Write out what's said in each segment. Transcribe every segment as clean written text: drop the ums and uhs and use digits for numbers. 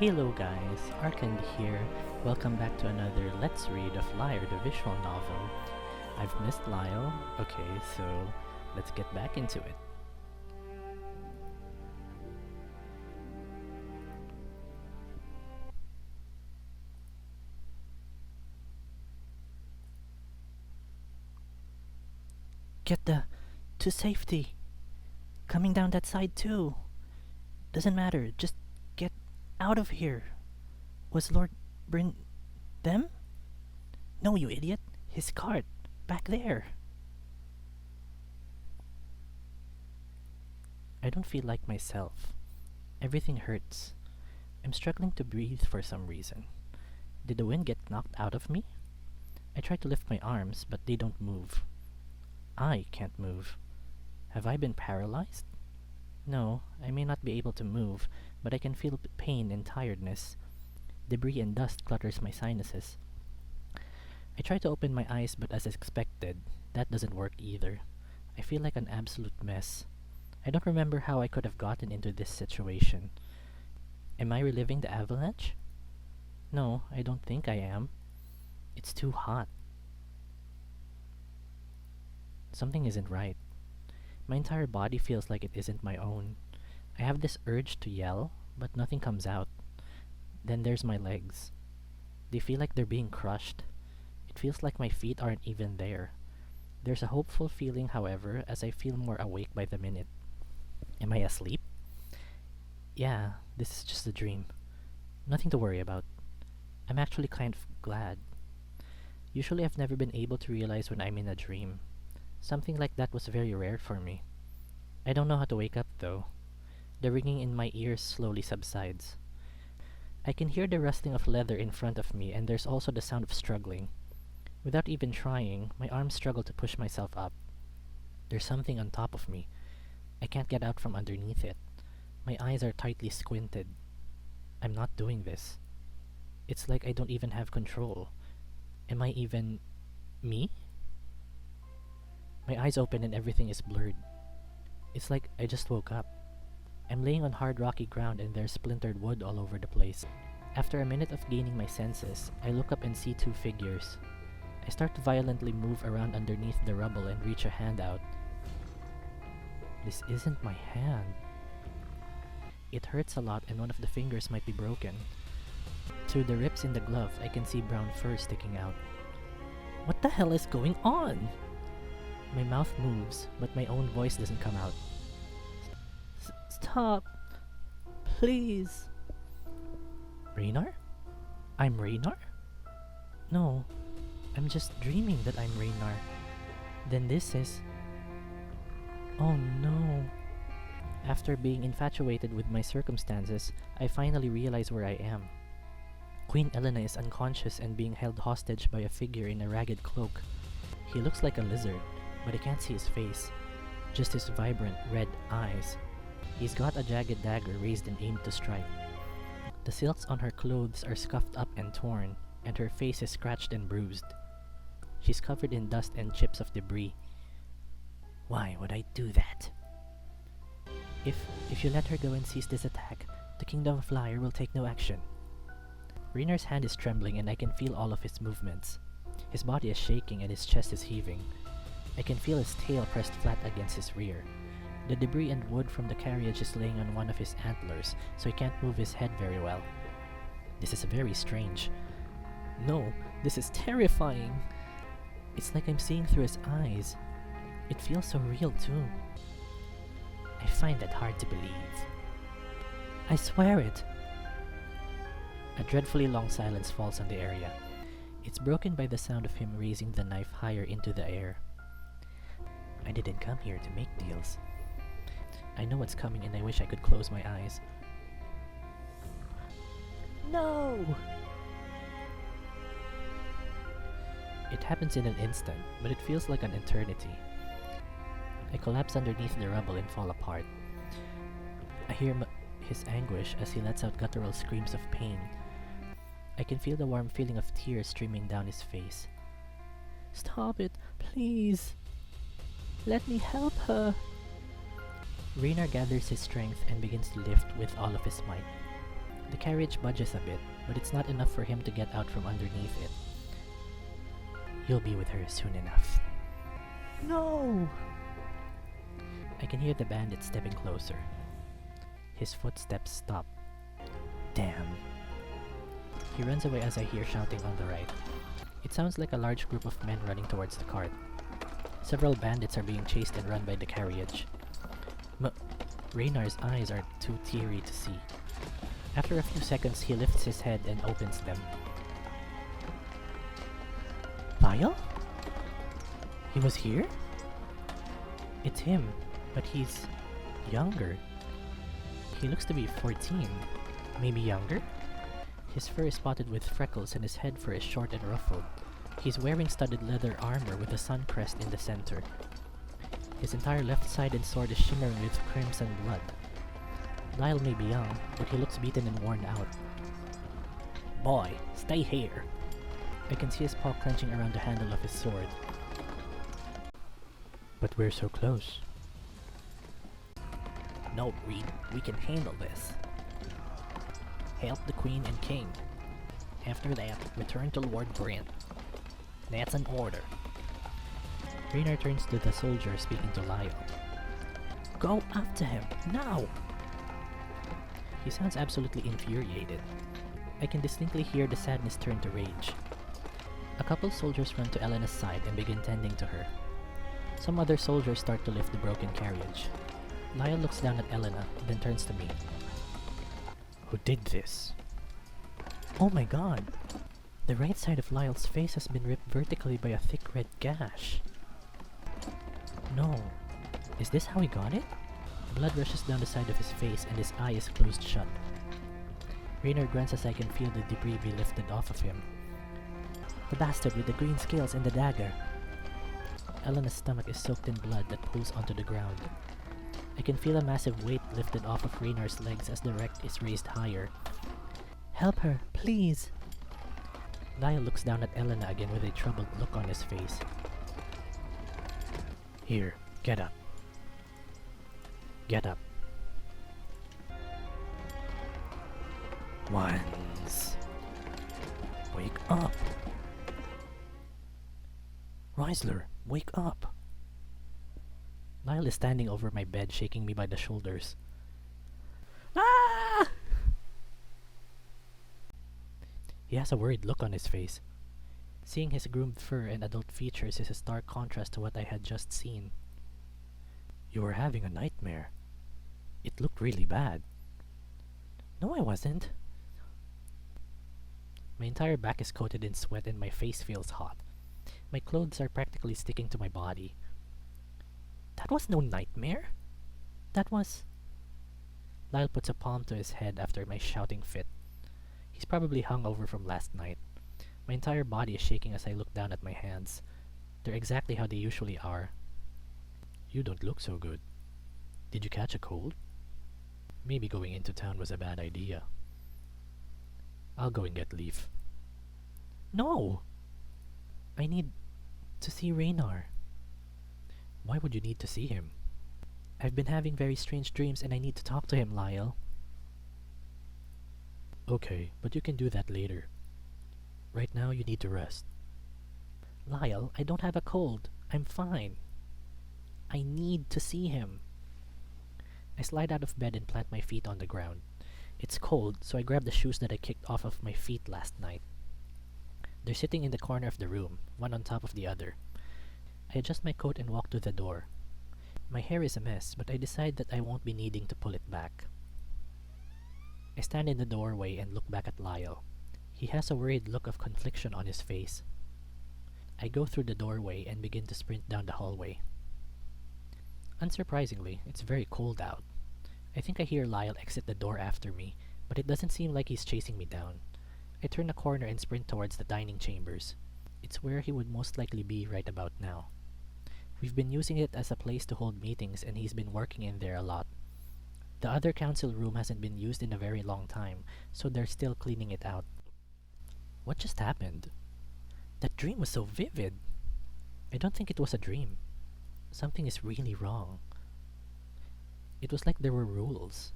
Hello guys, Arcand here. Welcome back to another Let's Read of Lyre, the visual novel. I've missed Lyle. Okay, so let's get back into it. Get to safety. Coming down that side too. Doesn't matter, just get out of here. Was Lord Bryn them? No, you idiot. His cart. Back there. I don't feel like myself. Everything hurts. I'm struggling to breathe for some reason. Did the wind get knocked out of me? I try to lift my arms, but they don't move. I can't move. Have I been paralyzed? No, I may not be able to move, but I can feel pain and tiredness. Debris and dust clutters my sinuses. I try to open my eyes, but as expected, that doesn't work either. I feel like an absolute mess. I don't remember how I could have gotten into this situation. Am I reliving the avalanche? No, I don't think I am. It's too hot. Something isn't right. My entire body feels like it isn't my own. I have this urge to yell, but nothing comes out. Then there's my legs. They feel like they're being crushed. It feels like my feet aren't even there. There's a hopeful feeling, however, as I feel more awake by the minute. Am I asleep? Yeah, this is just a dream. Nothing to worry about. I'm actually kind of glad. Usually I've never been able to realize when I'm in a dream. Something like that was very rare for me. I don't know how to wake up though. The ringing in my ears slowly subsides. I can hear the rustling of leather in front of me, and there's also the sound of struggling. Without even trying, my arms struggle to push myself up. There's something on top of me. I can't get out from underneath it. My eyes are tightly squinted. I'm not doing this. It's like I don't even have control. Am I even me? My eyes open and everything is blurred. It's like I just woke up. I'm laying on hard rocky ground and there's splintered wood all over the place. After a minute of gaining my senses, I look up and see two figures. I start to violently move around underneath the rubble and reach a hand out. This isn't my hand. It hurts a lot and one of the fingers might be broken. Through the rips in the glove, I can see brown fur sticking out. What the hell is going on? My mouth moves, but my own voice doesn't come out. Stop! Please! Raynar? I'm Raynar? No, I'm just dreaming that I'm Raynar. Then this is... Oh no! After being infatuated with my circumstances, I finally realize where I am. Queen Elena is unconscious and being held hostage by a figure in a ragged cloak. He looks like a lizard, but I can't see his face, just his vibrant red eyes. He's got a jagged dagger raised and aimed to strike. The silks on her clothes are scuffed up and torn, and her face is scratched and bruised. She's covered in dust and chips of debris. Why would I do that? If you let her go and seize this attack, the Kingdom of Lyre will take no action. Raynar's hand is trembling and I can feel all of his movements. His body is shaking and his chest is heaving. I can feel his tail pressed flat against his rear. The debris and wood from the carriage is laying on one of his antlers, so he can't move his head very well. This is very strange. No, this is terrifying. It's like I'm seeing through his eyes. It feels so real too. I find that hard to believe. I swear it. A dreadfully long silence falls on the area. It's broken by the sound of him raising the knife higher into the air. I didn't come here to make deals. I know what's coming and I wish I could close my eyes. No! It happens in an instant, but it feels like an eternity. I collapse underneath the rubble and fall apart. I hear his anguish as he lets out guttural screams of pain. I can feel the warm feeling of tears streaming down his face. Stop it, please! Let me help her! Raynar gathers his strength and begins to lift with all of his might. The carriage budges a bit, but it's not enough for him to get out from underneath it. You'll be with her soon enough. No! I can hear the bandit stepping closer. His footsteps stop. Damn. He runs away as I hear shouting on the right. It sounds like a large group of men running towards the cart. Several bandits are being chased and run by the carriage. Raynar's eyes are too teary to see. After a few seconds, he lifts his head and opens them. Lyle? He was here? It's him, but he's younger. He looks to be 14, maybe younger? His fur is spotted with freckles and his head fur is short and ruffled. He's wearing studded leather armor with a sun crest in the center. His entire left side and sword is shimmering with crimson blood. Lyle may be young, but he looks beaten and worn out. Boy, stay here! I can see his paw clenching around the handle of his sword. But we're so close. No, Reed, we can handle this. Help the Queen and King. After that, return to Lord Brent. That's an order. Raynar turns to the soldier speaking to Lyle. Go after him, now! He sounds absolutely infuriated. I can distinctly hear the sadness turn to rage. A couple soldiers run to Elena's side and begin tending to her. Some other soldiers start to lift the broken carriage. Lyle looks down at Elena, then turns to me. Who did this? Oh my god! The right side of Lyle's face has been ripped vertically by a thick red gash. No. Is this how he got it? Blood rushes down the side of his face and his eye is closed shut. Raynar grunts as I can feel the debris be lifted off of him. The bastard with the green scales and the dagger. Elena's stomach is soaked in blood that pools onto the ground. I can feel a massive weight lifted off of Raynar's legs as the wreck is raised higher. Help her, please! Lyle looks down at Elena again with a troubled look on his face. Here, get up. Get up. Ones. Wake up. Reissler, wake up. Lyle is standing over my bed, shaking me by the shoulders. Ah! He has a worried look on his face. Seeing his groomed fur and adult features is a stark contrast to what I had just seen. You were having a nightmare. It looked really bad. No, I wasn't. My entire back is coated in sweat and my face feels hot. My clothes are practically sticking to my body. That was no nightmare. That was... Lyle puts a palm to his head after my shouting fit. He's probably hungover from last night. My entire body is shaking as I look down at my hands. They're exactly how they usually are. You don't look so good. Did you catch a cold? Maybe going into town was a bad idea. I'll go and get Leaf. No! I need to see Raynar. Why would you need to see him? I've been having very strange dreams and I need to talk to him, Lyle. Okay, but you can do that later. Right now you need to rest. Lyle, I don't have a cold. I'm fine. I need to see him. I slide out of bed and plant my feet on the ground. It's cold, so I grab the shoes that I kicked off of my feet last night. They're sitting in the corner of the room, one on top of the other. I adjust my coat and walk to the door. My hair is a mess, but I decide that I won't be needing to pull it back. I stand in the doorway and look back at Lyle. He has a worried look of confliction on his face. I go through the doorway and begin to sprint down the hallway. Unsurprisingly, it's very cold out. I think I hear Lyle exit the door after me, but it doesn't seem like he's chasing me down. I turn a corner and sprint towards the dining chambers. It's where he would most likely be right about now. We've been using it as a place to hold meetings and he's been working in there a lot. The other council room hasn't been used in a very long time, so they're still cleaning it out. What just happened? That dream was so vivid. I don't think it was a dream. Something is really wrong. It was like there were rules.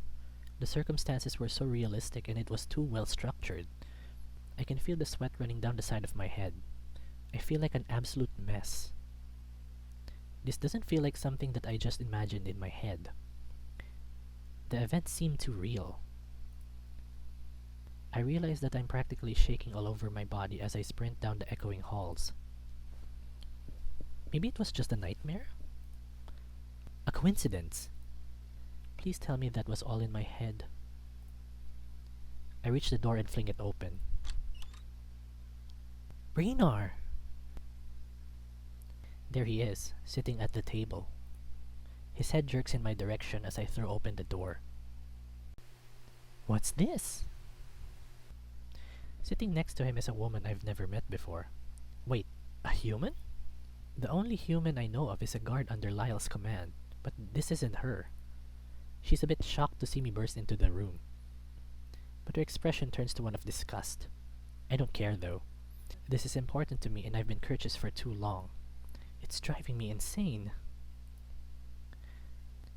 The circumstances were so realistic and it was too well structured. I can feel the sweat running down the side of my head. I feel like an absolute mess. This doesn't feel like something that I just imagined in my head. The events seem too real. I realize that I'm practically shaking all over my body as I sprint down the echoing halls. Maybe it was just a nightmare? A coincidence? Please tell me that was all in my head. I reach the door and fling it open. Raynar! There he is, sitting at the table. His head jerks in my direction as I throw open the door. What's this? Sitting next to him is a woman I've never met before. Wait, a human? The only human I know of is a guard under Lyle's command, but this isn't her. She's a bit shocked to see me burst into the room. But her expression turns to one of disgust. I don't care though. This is important to me and I've been courteous for too long. It's driving me insane.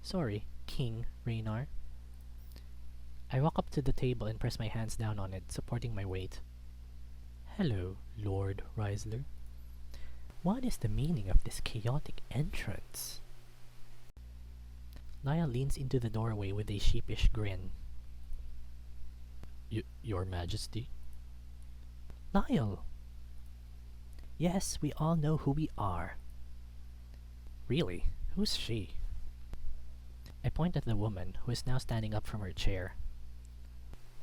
Sorry, King Raynar. I walk up to the table and press my hands down on it, supporting my weight. Hello, Lord Reissler. What is the meaning of this chaotic entrance? Lyre leans into the doorway with a sheepish grin. Your Majesty? Lyre! Yes, we all know who we are. Really? Who's she? I point at the woman, who is now standing up from her chair.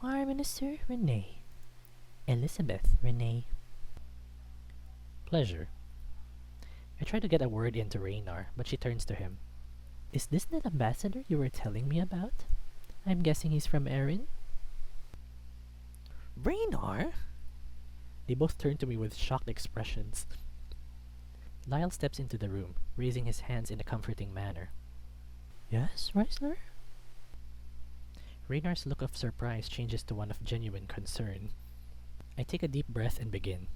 War Minister Renee. Elizabeth Renee. Pleasure. I try to get a word into Raynar, but she turns to him. Is this that ambassador you were telling me about? I'm guessing he's from Erin? Raynar? They both turn to me with shocked expressions. Lyle steps into the room, raising his hands in a comforting manner. Yes, Reissler? Raynar's look of surprise changes to one of genuine concern. I take a deep breath and begin.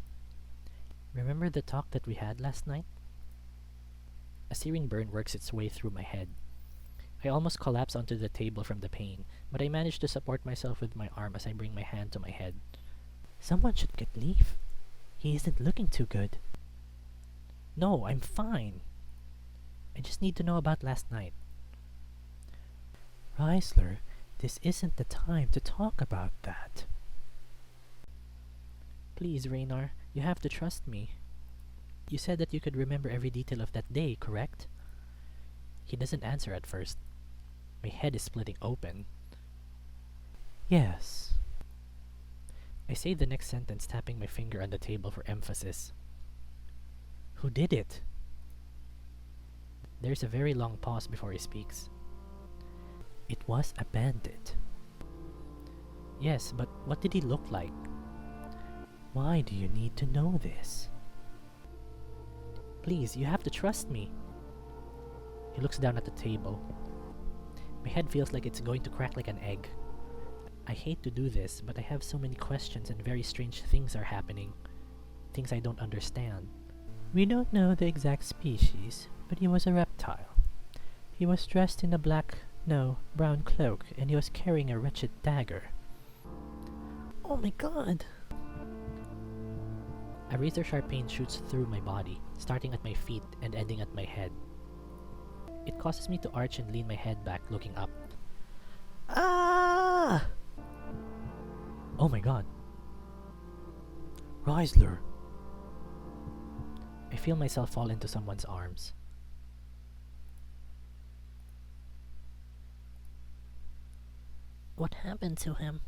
Remember the talk that we had last night? A searing burn works its way through my head. I almost collapse onto the table from the pain, but I manage to support myself with my arm as I bring my hand to my head. Someone should get leave. He isn't looking too good. No, I'm fine. I just need to know about last night. Reissler, this isn't the time to talk about that. Please, Raynar, you have to trust me. You said that you could remember every detail of that day, correct? He doesn't answer at first. My head is splitting open. Yes. I say the next sentence, tapping my finger on the table for emphasis. Who did it? There's a very long pause before he speaks. It was a bandit. Yes, but what did he look like? Why do you need to know this? Please, you have to trust me. He looks down at the table. My head feels like it's going to crack like an egg. I hate to do this, but I have so many questions and very strange things are happening. Things I don't understand. We don't know the exact species, but he was a reptile. He was dressed in a brown cloak, and he was carrying a wretched dagger. Oh my god! A razor-sharp pain shoots through my body, starting at my feet and ending at my head. It causes me to arch and lean my head back, looking up. Ah! Oh my god. Reissler! I feel myself fall into someone's arms. What happened to him?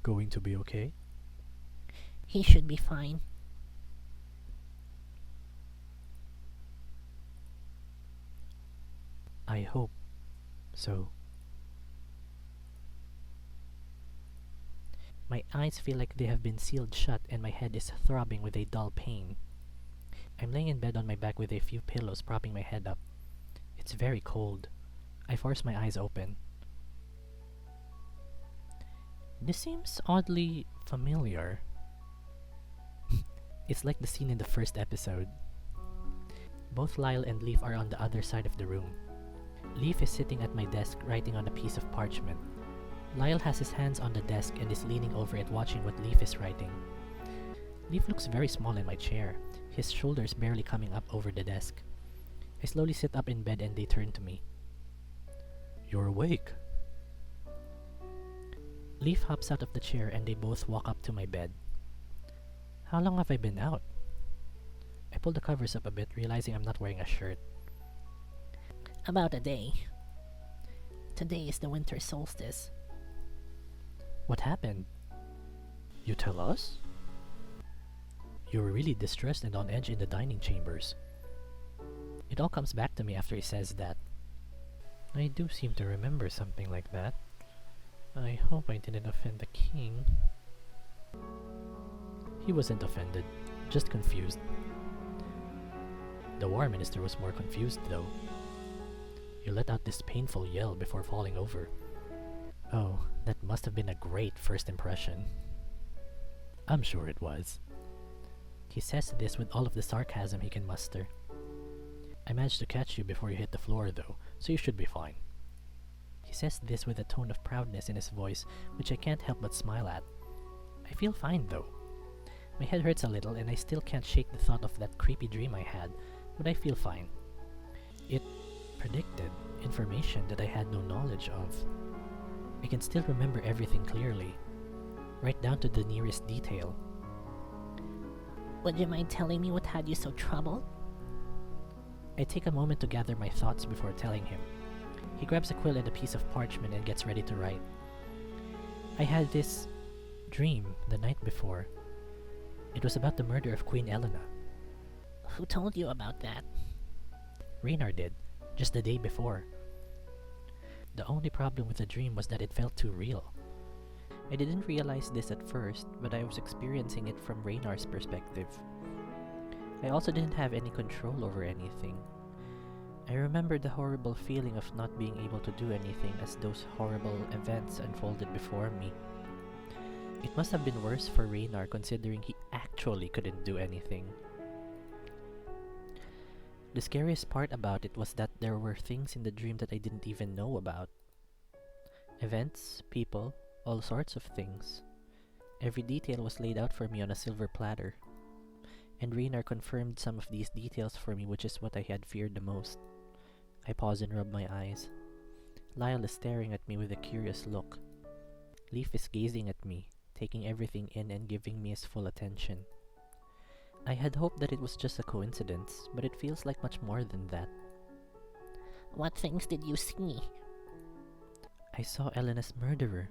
Going to be okay? He should be fine. I hope so. My eyes feel like they have been sealed shut and my head is throbbing with a dull pain. I'm laying in bed on my back with a few pillows propping my head up. It's very cold. I force my eyes open. This seems oddly familiar. It's like the scene in the first episode. Both Lyle and Leaf are on the other side of the room. Leaf is sitting at my desk writing on a piece of parchment. Lyle has his hands on the desk and is leaning over it watching what Leaf is writing. Leaf looks very small in my chair, his shoulders barely coming up over the desk. I slowly sit up in bed and they turn to me. "You're awake." Leaf hops out of the chair and they both walk up to my bed. "How long have I been out?" I pull the covers up a bit, realizing I'm not wearing a shirt. "About a day. Today is the winter solstice." "What happened?" "You tell us?" "You were really distressed and on edge in the dining chambers." It all comes back to me after he says that. I do seem to remember something like that. I hope I didn't offend the king. He wasn't offended, just confused. The war minister was more confused though. You let out this painful yell before falling over. Oh, that must have been a great first impression. I'm sure it was. He says this with all of the sarcasm he can muster. I managed to catch you before you hit the floor though, so you should be fine. He says this with a tone of proudness in his voice, which I can't help but smile at. I feel fine though. My head hurts a little and I still can't shake the thought of that creepy dream I had, but I feel fine. It predicted information that I had no knowledge of. I can still remember everything clearly, right down to the nearest detail. "Would you mind telling me what had you so troubled?" I take a moment to gather my thoughts before telling him. He grabs a quill and a piece of parchment and gets ready to write. I had this dream the night before. It was about the murder of Queen Elena. "Who told you about that?" Raynar did, just the day before. The only problem with the dream was that it felt too real. I didn't realize this at first, but I was experiencing it from Raynar's perspective. I also didn't have any control over anything. I remember the horrible feeling of not being able to do anything as those horrible events unfolded before me. It must have been worse for Raynar considering he actually couldn't do anything. The scariest part about it was that there were things in the dream that I didn't even know about. Events, people, all sorts of things. Every detail was laid out for me on a silver platter. And Raynar confirmed some of these details for me, which is what I had feared the most. I pause and rub my eyes. Lyle is staring at me with a curious look. Leaf is gazing at me, taking everything in and giving me his full attention. I had hoped that it was just a coincidence, but it feels like much more than that. "What things did you see?" I saw Elena's murderer.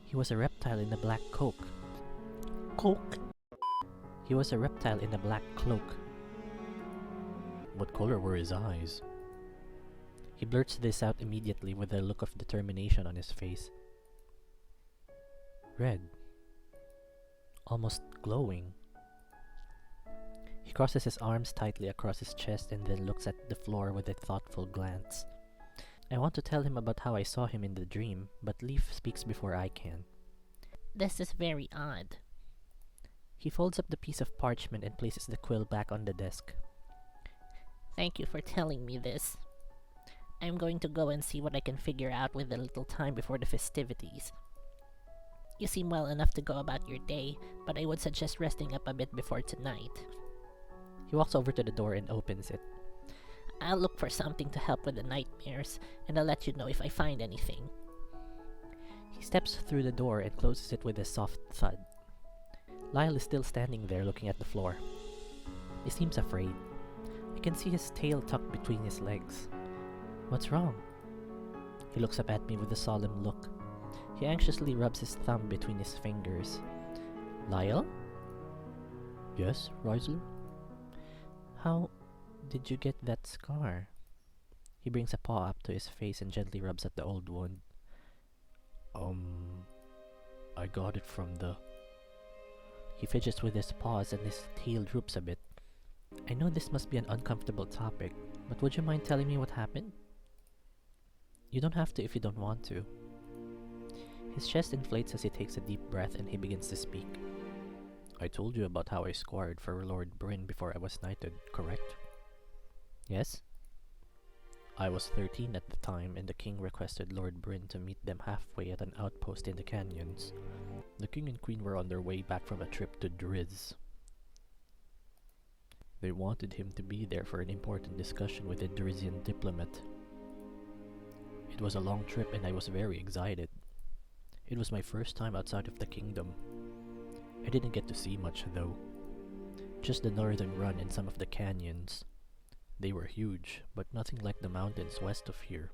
He was a reptile in a black cloak. He was a reptile in a black cloak. What color were his eyes? He blurts this out immediately with a look of determination on his face. Red. Almost glowing. He crosses his arms tightly across his chest and then looks at the floor with a thoughtful glance. I want to tell him about how I saw him in the dream, but Leaf speaks before I can. "This is very odd." He folds up the piece of parchment and places the quill back on the desk. "Thank you for telling me this. I'm going to go and see what I can figure out with a little time before the festivities. You seem well enough to go about your day, but I would suggest resting up a bit before tonight." He walks over to the door and opens it. "I'll look for something to help with the nightmares, and I'll let you know if I find anything." He steps through the door and closes it with a soft thud. Lyle is still standing there looking at the floor. He seems afraid. I can see his tail tucked between his legs. What's wrong? He looks up at me with a solemn look. He anxiously rubs his thumb between his fingers. Lyle? Yes, Reissler? How did you get that scar? He brings a paw up to his face and gently rubs at the old wound. I got it from the... He fidgets with his paws and his tail droops a bit. I know this must be an uncomfortable topic, but would you mind telling me what happened? You don't have to if you don't want to. His chest inflates as he takes a deep breath and he begins to speak. I told you about how I squared for Lord Bryn before I was knighted, correct? Yes? I was 13 at the time, and the king requested Lord Bryn to meet them halfway at an outpost in the canyons. The king and queen were on their way back from a trip to Driz. They wanted him to be there for an important discussion with a Drizian diplomat. It was a long trip and I was very excited. It was my first time outside of the kingdom. I didn't get to see much though. Just the northern run and some of the canyons. They were huge, but nothing like the mountains west of here.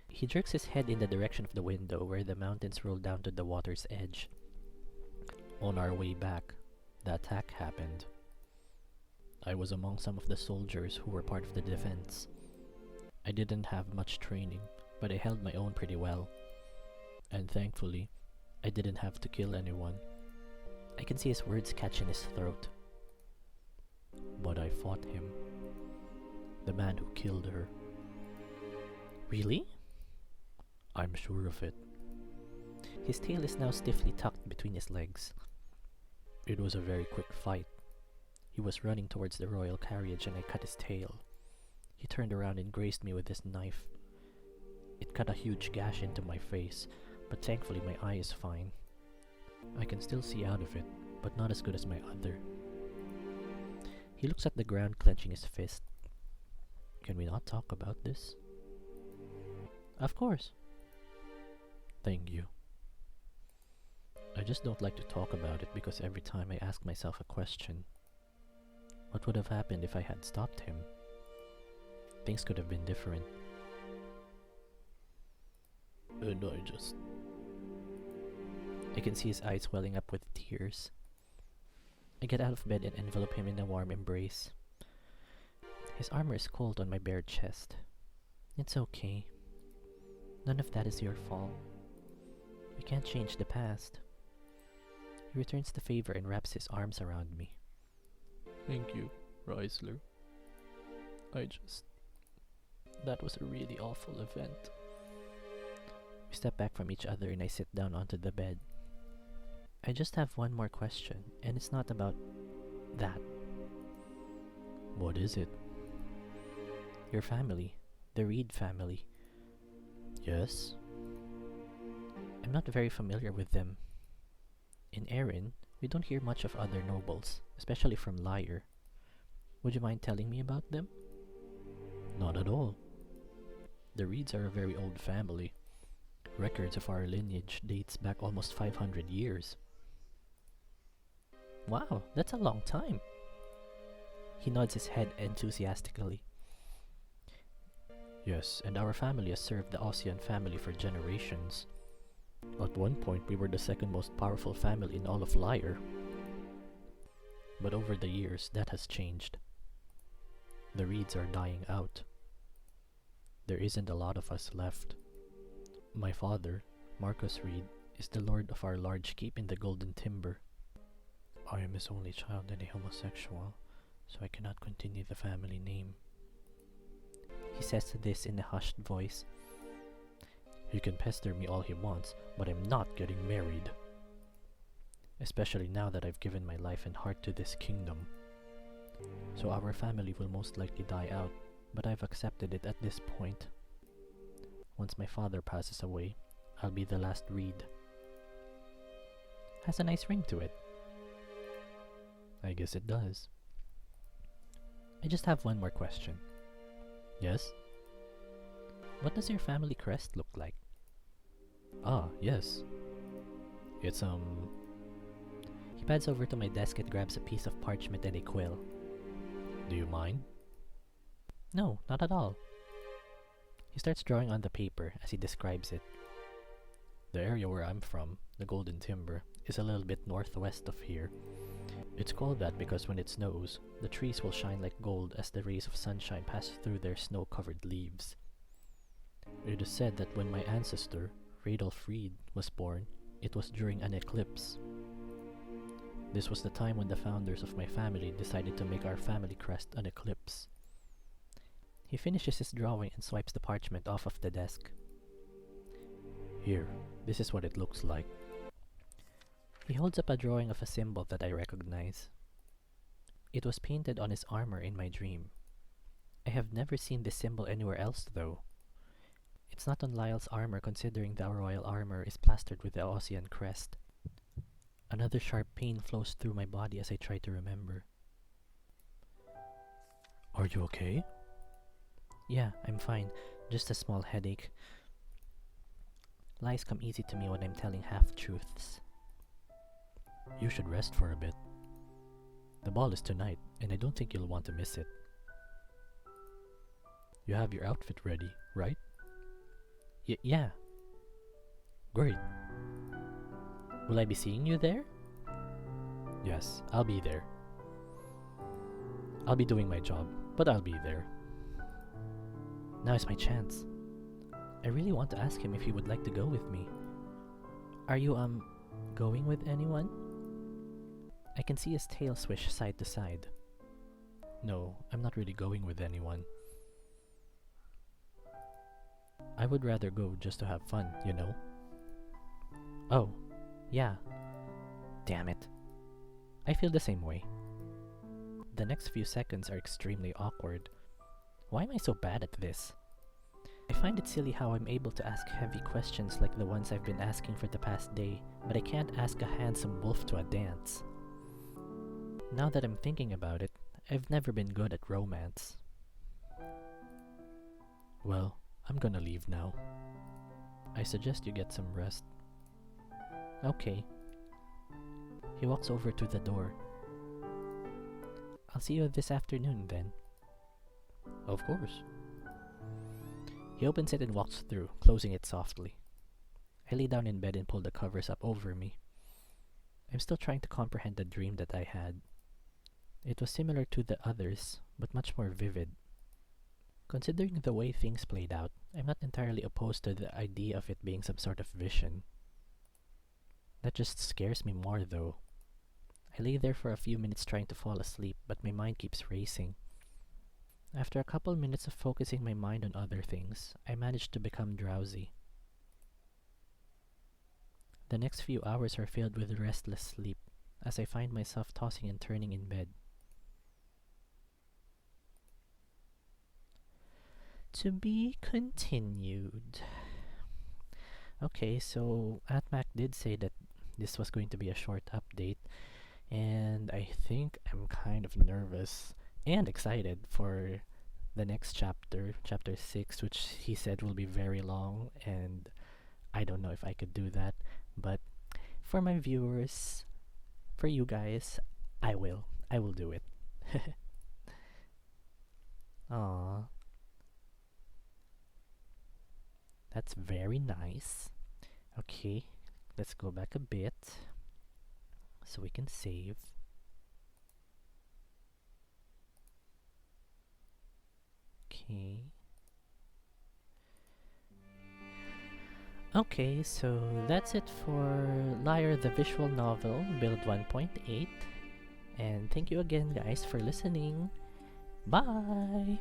He jerks his head in the direction of the window where the mountains roll down to the water's edge. On our way back, the attack happened. I was among some of the soldiers who were part of the defense. I didn't have much training, but I held my own pretty well. And thankfully, I didn't have to kill anyone. I can see his words catch in his throat. But I fought him. The man who killed her. Really? I'm sure of it. His tail is now stiffly tucked between his legs. It was a very quick fight. He was running towards the royal carriage and I cut his tail. He turned around and grazed me with his knife. It cut a huge gash into my face, but thankfully my eye is fine. I can still see out of it, but not as good as my other. He looks at the ground, clenching his fist. Can we not talk about this? Of course. Thank you. I just don't like to talk about it because every time I ask myself a question. What would have happened if I had stopped him? Things could have been different. And I can see his eyes welling up with tears. I get out of bed and envelop him in a warm embrace. His armor is cold on my bare chest. It's okay. None of that is your fault. We can't change the past. He returns the favor and wraps his arms around me. Thank you, Reissler. That was a really awful event. We step back from each other and I sit down onto the bed. I just have one more question, and it's not about that. What is it? Your family, the Reed family. Yes? I'm not very familiar with them. In Erin, we don't hear much of other nobles, especially from Lyre. Would you mind telling me about them? Not at all. The Reeds are a very old family. Records of our lineage dates back almost 500 years. Wow, that's a long time. He nods his head enthusiastically. Yes, and our family has served the Ossian family for generations. At one point, we were the second most powerful family in all of Lyre. But over the years, that has changed. The Reeds are dying out. There isn't a lot of us left. My father, Marcus Reed, is the lord of our large keep in the Golden Timber. I am his only child and a homosexual, so I cannot continue the family name. He says this in a hushed voice. He can pester me all he wants, but I'm not getting married. Especially now that I've given my life and heart to this kingdom. So our family will most likely die out, but I've accepted it at this point. Once my father passes away, I'll be the last Reed. Has a nice ring to it. I guess it does. I just have one more question. Yes? What does your family crest look like? Ah, yes. It's He pads over to my desk and grabs a piece of parchment and a quill. Do you mind? No, not at all. He starts drawing on the paper as he describes it. The area where I'm from, the Golden Timber, is a little bit northwest of here. It's called that because when it snows, the trees will shine like gold as the rays of sunshine pass through their snow-covered leaves. It is said that when my ancestor, Radolf Reed, was born, it was during an eclipse. This was the time when the founders of my family decided to make our family crest an eclipse. He finishes his drawing and swipes the parchment off of the desk. Here, this is what it looks like. He holds up a drawing of a symbol that I recognize. It was painted on his armor in my dream. I have never seen this symbol anywhere else, though. It's not on Lyle's armor, considering the royal armor is plastered with the Ossian crest. Another sharp pain flows through my body as I try to remember. Are you okay? Yeah, I'm fine. Just a small headache. Lies come easy to me when I'm telling half-truths. You should rest for a bit. The ball is tonight, and I don't think you'll want to miss it. You have your outfit ready, right? Yeah. Great. Will I be seeing you there? Yes, I'll be there. I'll be doing my job, but I'll be there. Now is my chance. I really want to ask him if he would like to go with me. Are you, going with anyone? I can see his tail swish side to side. No, I'm not really going with anyone. I would rather go just to have fun, you know? Oh, yeah. Damn it. I feel the same way. The next few seconds are extremely awkward. Why am I so bad at this? I find it silly how I'm able to ask heavy questions like the ones I've been asking for the past day, but I can't ask a handsome wolf to a dance. Now that I'm thinking about it, I've never been good at romance. Well, I'm gonna leave now. I suggest you get some rest. Okay. He walks over to the door. I'll see you this afternoon then. Of course. He opens it and walks through, closing it softly. I lay down in bed and pull the covers up over me. I'm still trying to comprehend the dream that I had. It was similar to the others, but much more vivid. Considering the way things played out, I'm not entirely opposed to the idea of it being some sort of vision. That just scares me more, though. I lay there for a few minutes trying to fall asleep, but my mind keeps racing. After a couple minutes of focusing my mind on other things, I managed to become drowsy. The next few hours are filled with restless sleep, as I find myself tossing and turning in bed. To be continued. Okay, so Atmac did say that this was going to be a short update, and I think I'm kind of nervous and excited for the next chapter, chapter 6, which he said will be very long, and I don't know if I could do that, but for my viewers, for you guys, I will do it. Aww. That's very nice. Okay, let's go back a bit so we can save. Okay. Okay, so that's it for Lyre the Visual Novel, Build 1.8. And thank you again, guys, for listening. Bye!